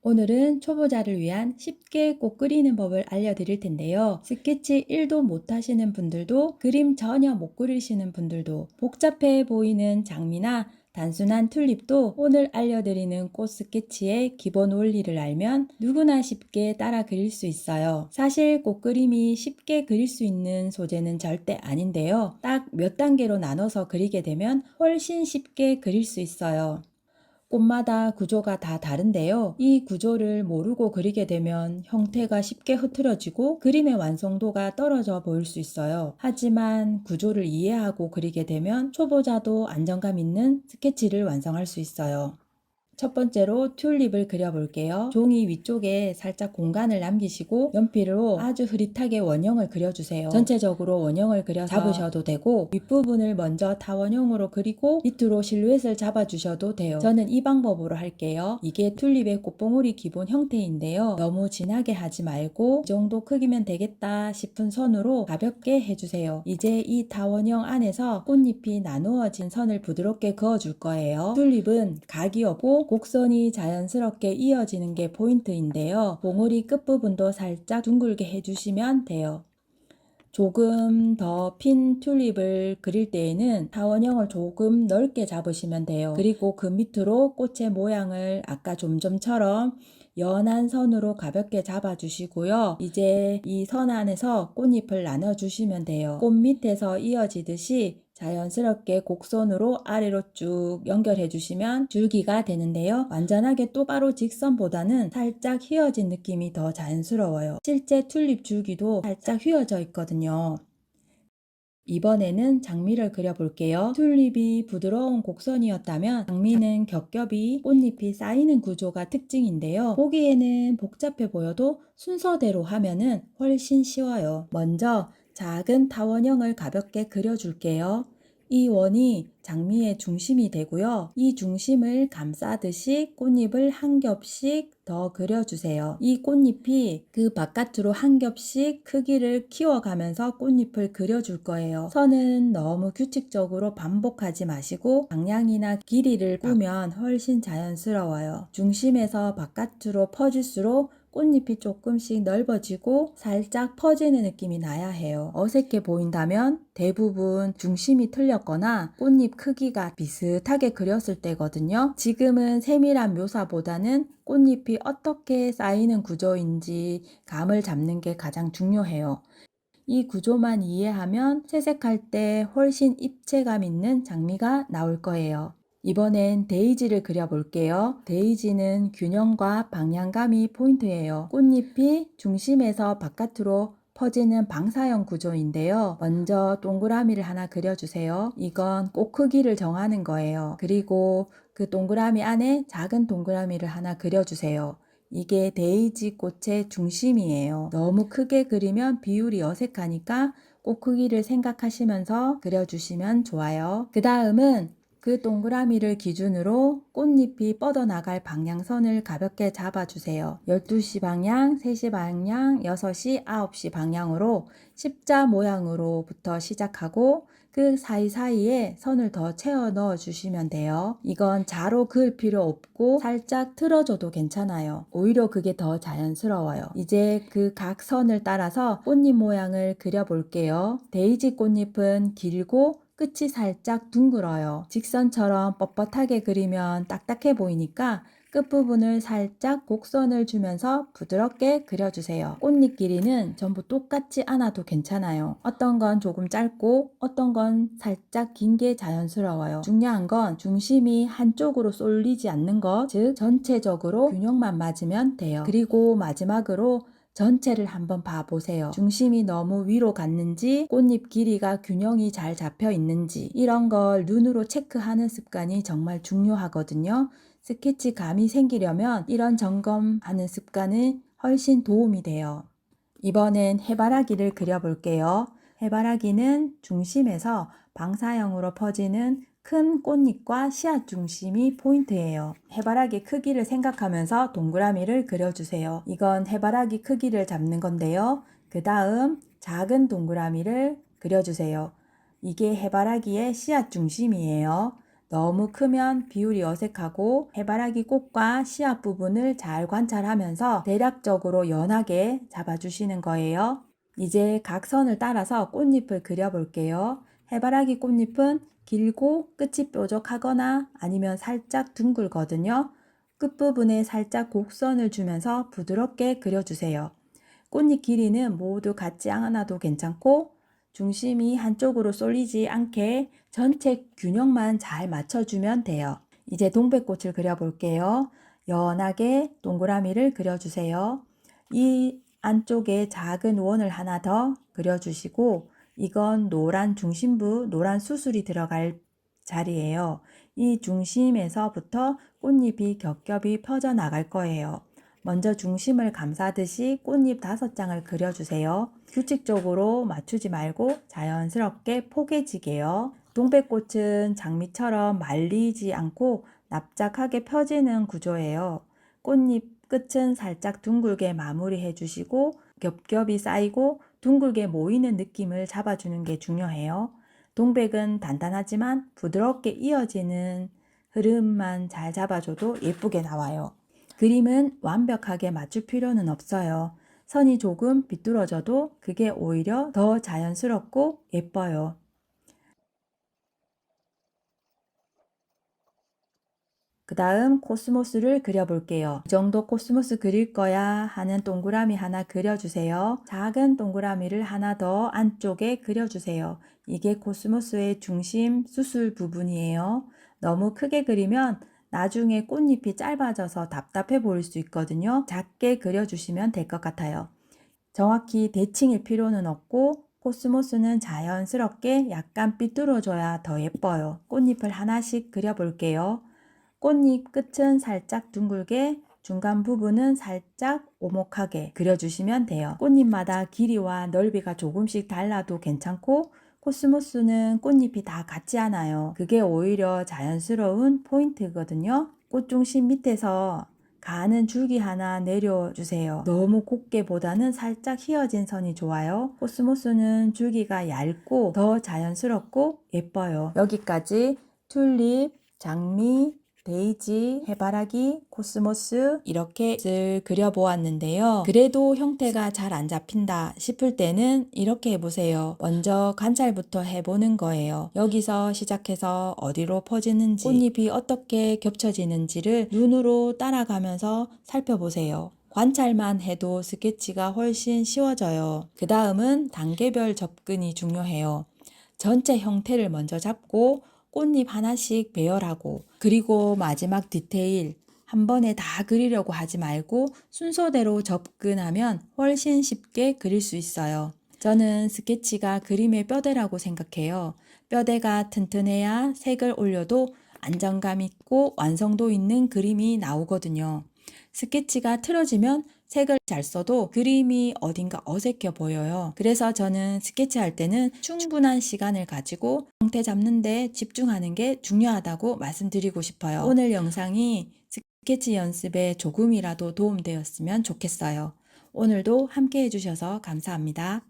오늘은 초보자를 위한 쉽게 꽃 그리는 법을 알려드릴 텐데요. 스케치 1도 못하시는 분들도, 그림 전혀 못 그리시는 분들도, 복잡해 보이는 장미나 단순한 튤립도 오늘 알려드리는 꽃 스케치의 기본 원리를 알면 누구나 쉽게 따라 그릴 수 있어요. 사실 꽃 그림이 쉽게 그릴 수 있는 소재는 절대 아닌데요. 딱 몇 단계로 나눠서 그리게 되면 훨씬 쉽게 그릴 수 있어요. 꽃마다 구조가 다 다른데요. 이 구조를 모르고 그리게 되면 형태가 쉽게 흐트러지고 그림의 완성도가 떨어져 보일 수 있어요. 하지만 구조를 이해하고 그리게 되면 초보자도 안정감 있는 스케치를 완성할 수 있어요. 첫 번째로 튤립을 그려볼게요. 종이 위쪽에 살짝 공간을 남기시고 연필로 아주 흐릿하게 원형을 그려주세요. 전체적으로 원형을 그려서 잡으셔도 되고 윗부분을 먼저 타원형으로 그리고 밑으로 실루엣을 잡아주셔도 돼요. 저는 이 방법으로 할게요. 이게 튤립의 꽃봉오리 기본 형태인데요. 너무 진하게 하지 말고 이 정도 크기면 되겠다 싶은 선으로 가볍게 해주세요. 이제 이 타원형 안에서 꽃잎이 나누어진 선을 부드럽게 그어줄 거예요. 튤립은 각이 없고 곡선이 자연스럽게 이어지는 게 포인트인데요. 봉우리 끝부분도 살짝 둥글게 해주시면 돼요. 조금 더 핀 튤립을 그릴 때에는 타원형을 조금 넓게 잡으시면 돼요. 그리고 그 밑으로 꽃의 모양을 아까 좀 전처럼 연한 선으로 가볍게 잡아주시고요. 이제 이 선 안에서 꽃잎을 나눠주시면 돼요. 꽃 밑에서 이어지듯이 자연스럽게 곡선으로 아래로 쭉 연결해 주시면 줄기가 되는데요. 완전하게 똑바로 직선보다는 살짝 휘어진 느낌이 더 자연스러워요. 실제 튤립 줄기도 살짝 휘어져 있거든요. 이번에는 장미를 그려볼게요. 튤립이 부드러운 곡선이었다면 장미는 겹겹이 꽃잎이 쌓이는 구조가 특징인데요. 보기에는 복잡해 보여도 순서대로 하면은 훨씬 쉬워요. 먼저 작은 타원형을 가볍게 그려줄게요. 이 원이 장미의 중심이 되고요. 이 중심을 감싸듯이 꽃잎을 한 겹씩 더 그려주세요. 이 꽃잎이 그 바깥으로 한 겹씩 크기를 키워가면서 꽃잎을 그려줄 거예요. 선은 너무 규칙적으로 반복하지 마시고 방향이나 길이를 꾸면 훨씬 자연스러워요. 중심에서 바깥으로 퍼질수록 꽃잎이 조금씩 넓어지고 살짝 퍼지는 느낌이 나야 해요. 어색해 보인다면 대부분 중심이 틀렸거나 꽃잎 크기가 비슷하게 그렸을 때거든요. 지금은 세밀한 묘사보다는 꽃잎이 어떻게 쌓이는 구조인지 감을 잡는 게 가장 중요해요. 이 구조만 이해하면 채색할 때 훨씬 입체감 있는 장미가 나올 거예요. 이번엔 데이지를 그려볼게요. 데이지는 균형과 방향감이 포인트예요. 꽃잎이 중심에서 바깥으로 퍼지는 방사형 구조인데요. 먼저 동그라미를 하나 그려주세요. 이건 꽃 크기를 정하는 거예요. 그리고 그 동그라미 안에 작은 동그라미를 하나 그려주세요. 이게 데이지 꽃의 중심이에요. 너무 크게 그리면 비율이 어색하니까 꽃 크기를 생각하시면서 그려주시면 좋아요. 그 다음은 그 동그라미를 기준으로 꽃잎이 뻗어나갈 방향선을 가볍게 잡아주세요. 12시 방향, 3시 방향, 6시, 9시 방향으로 십자 모양으로부터 시작하고 그 사이사이에 선을 더 채워 넣어 주시면 돼요. 이건 자로 그을 필요 없고 살짝 틀어줘도 괜찮아요. 오히려 그게 더 자연스러워요. 이제 그 각 선을 따라서 꽃잎 모양을 그려볼게요. 데이지 꽃잎은 길고 끝이 살짝 둥글어요. 직선처럼 뻣뻣하게 그리면 딱딱해 보이니까 끝부분을 살짝 곡선을 주면서 부드럽게 그려주세요. 꽃잎 길이는 전부 똑같지 않아도 괜찮아요. 어떤 건 조금 짧고 어떤 건 살짝 긴 게 자연스러워요. 중요한 건 중심이 한쪽으로 쏠리지 않는 것, 즉 전체적으로 균형만 맞으면 돼요. 그리고 마지막으로 전체를 한번 봐보세요. 중심이 너무 위로 갔는지 꽃잎 길이가 균형이 잘 잡혀 있는지 이런 걸 눈으로 체크하는 습관이 정말 중요하거든요. 스케치 감이 생기려면 이런 점검하는 습관이 훨씬 도움이 돼요. 이번엔 해바라기를 그려볼게요. 해바라기는 중심에서 방사형으로 퍼지는 큰 꽃잎과 씨앗 중심이 포인트예요. 해바라기 크기를 생각하면서 동그라미를 그려주세요. 이건 해바라기 크기를 잡는 건데요. 그 다음 작은 동그라미를 그려주세요. 이게 해바라기의 씨앗 중심이에요. 너무 크면 비율이 어색하고 해바라기 꽃과 씨앗 부분을 잘 관찰하면서 대략적으로 연하게 잡아주시는 거예요. 이제 각선을 따라서 꽃잎을 그려볼게요. 해바라기 꽃잎은 길고 끝이 뾰족하거나 아니면 살짝 둥글거든요. 끝부분에 살짝 곡선을 주면서 부드럽게 그려주세요. 꽃잎 길이는 모두 같지 않아도 괜찮고 중심이 한쪽으로 쏠리지 않게 전체 균형만 잘 맞춰주면 돼요. 이제 동백꽃을 그려볼게요. 연하게 동그라미를 그려주세요. 이 안쪽에 작은 원을 하나 더 그려주시고 이건 노란 중심부, 노란 수술이 들어갈 자리예요. 이 중심에서부터 꽃잎이 겹겹이 펴져 나갈 거예요. 먼저 중심을 감싸듯이 꽃잎 5장을 그려주세요. 규칙적으로 맞추지 말고 자연스럽게 포개지게요. 동백꽃은 장미처럼 말리지 않고 납작하게 펴지는 구조예요. 꽃잎 끝은 살짝 둥글게 마무리해 주시고 겹겹이 쌓이고 둥글게 모이는 느낌을 잡아주는 게 중요해요. 동백은 단단하지만 부드럽게 이어지는 흐름만 잘 잡아줘도 예쁘게 나와요. 그림은 완벽하게 맞출 필요는 없어요. 선이 조금 비뚤어져도 그게 오히려 더 자연스럽고 예뻐요. 그 다음 코스모스를 그려볼게요. 이 정도 코스모스 그릴 거야 하는 동그라미 하나 그려주세요. 작은 동그라미를 하나 더 안쪽에 그려주세요. 이게 코스모스의 중심 수술 부분이에요. 너무 크게 그리면 나중에 꽃잎이 짧아져서 답답해 보일 수 있거든요. 작게 그려주시면 될 것 같아요. 정확히 대칭일 필요는 없고 코스모스는 자연스럽게 약간 삐뚤어져야 더 예뻐요. 꽃잎을 하나씩 그려볼게요. 꽃잎 끝은 살짝 둥글게, 중간 부분은 살짝 오목하게 그려주시면 돼요. 꽃잎마다 길이와 넓이가 조금씩 달라도 괜찮고 코스모스는 꽃잎이 다 같지 않아요. 그게 오히려 자연스러운 포인트거든요. 꽃 중심 밑에서 가는 줄기 하나 내려주세요. 너무 곱게보다는 살짝 휘어진 선이 좋아요. 코스모스는 줄기가 얇고 더 자연스럽고 예뻐요. 여기까지 튤립, 장미, 데이지, 해바라기, 코스모스 이렇게 그려보았는데요. 그래도 형태가 잘 안 잡힌다 싶을 때는 이렇게 해보세요. 먼저 관찰부터 해보는 거예요. 여기서 시작해서 어디로 퍼지는지, 꽃잎이 어떻게 겹쳐지는지를 눈으로 따라가면서 살펴보세요. 관찰만 해도 스케치가 훨씬 쉬워져요. 그 다음은 단계별 접근이 중요해요. 전체 형태를 먼저 잡고 꽃잎 하나씩 배열하고 그리고 마지막 디테일 한 번에 다 그리려고 하지 말고 순서대로 접근하면 훨씬 쉽게 그릴 수 있어요. 저는 스케치가 그림의 뼈대라고 생각해요. 뼈대가 튼튼해야 색을 올려도 안정감 있고 완성도 있는 그림이 나오거든요. 스케치가 틀어지면 색을 잘 써도 그림이 어딘가 어색해 보여요. 그래서 저는 스케치할 때는 충분한 시간을 가지고 형태 잡는 데 집중하는 게 중요하다고 말씀드리고 싶어요. 오늘 영상이 스케치 연습에 조금이라도 도움되었으면 좋겠어요. 오늘도 함께 해주셔서 감사합니다.